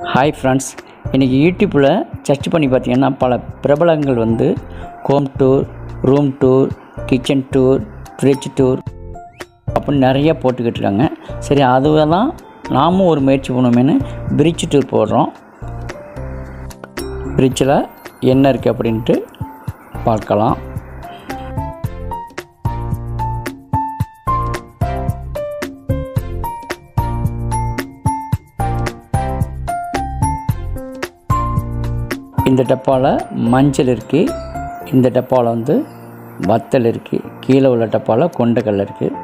Hi friends, இன்றைக்கி யூடியூப்பில் search பண்ணி பார்த்தீங்கன்னா பல பிரபலங்கள் வந்து home tour, room tour, kitchen tour, fridge tour அப்படின்னு நிறைய போட்டுக்கிட்டு இருக்காங்க. சரி, அதுவெல்லாம் நாமும் ஒரு முயற்சி பண்ணுவோமேனு பிரிட்ஜ் டூர் போடுறோம். பிரிட்ஜில் என்ன இருக்குது அப்படின்ட்டு பார்க்கலாம். இந்த டப்பாவில் மஞ்சள் இருக்குது, இந்த டப்பாவில் வந்து வத்தல் இருக்குது, கீழே உள்ள டப்பாவில் கொண்டக்கடலை இருக்குது.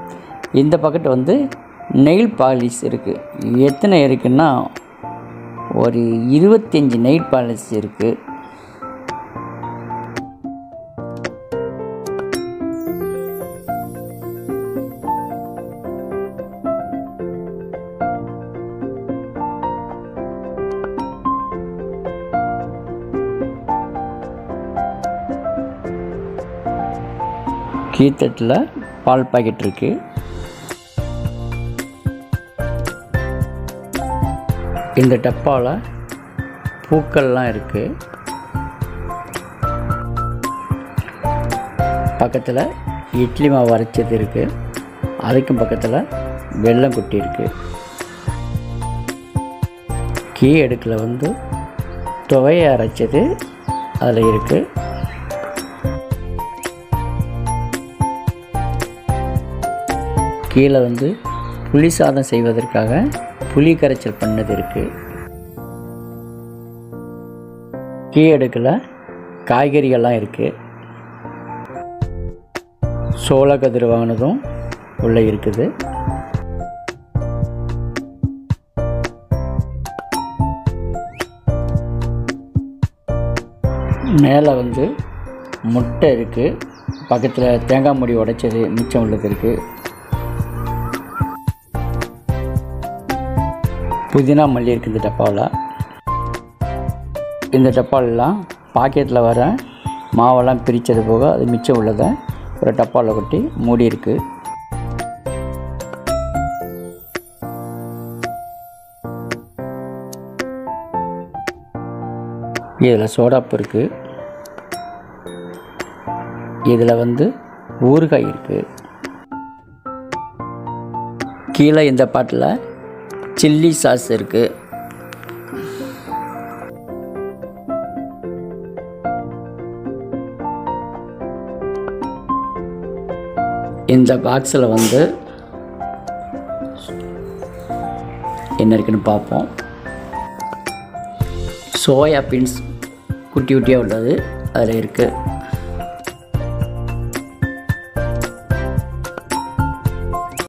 இந்த பக்கெட் வந்து நெயில் பாலிஷ் இருக்குது. எத்தனை இருக்குன்னா ஒரு 25 நெயில் பாலிஷ் இருக்குது. கீத்தட்டில் பால் பாக்கெட் இருக்குது. இந்த டப்பாவில் பூக்கள்லாம் இருக்குது. பக்கத்தில் இட்லி மாவு அரைச்சது இருக்குது. அதுக்கும் பக்கத்தில் வெல்லம் குட்டி இருக்குது. கீ அடுக்கில் வந்து துவையை அரைச்சது அதில் இருக்குது. கீழே வந்து புளி சாதம் செய்வதற்காக புளி கரைச்சல் பண்ணது இருக்குது. கீ அடுக்கில் காய்கறிகள்லாம் இருக்குது. சோளக்கதிர் வாங்கினதும் உள்ளே இருக்குது. மேலே வந்து முட்டை இருக்குது. பக்கத்தில் தேங்காய் மூடி உடைச்சது மிச்சம் உள்ளது இருக்குது. புதினா மல்லி இருக்குது இந்த டப்பாவில். இந்த டப்பாலெலாம் பாக்கெட்டில் வர மாவெல்லாம் பிரித்தது போக அது மிச்சம் உள்ளதை ஒரு டப்பாவில் கொட்டி மூடி இருக்குது. இதில் சோடாப்பு இருக்குது. இதில் வந்து ஊறுகாய் இருக்குது. கீழே இந்த பாட்டில் சில்லி சாஸ் இருக்குது. இந்த பாக்ஸில் வந்து என்ன இருக்குன்னு பார்ப்போம். சோயா பீன்ஸ் குட்டி குட்டியாக உள்ளது அதில் இருக்குது.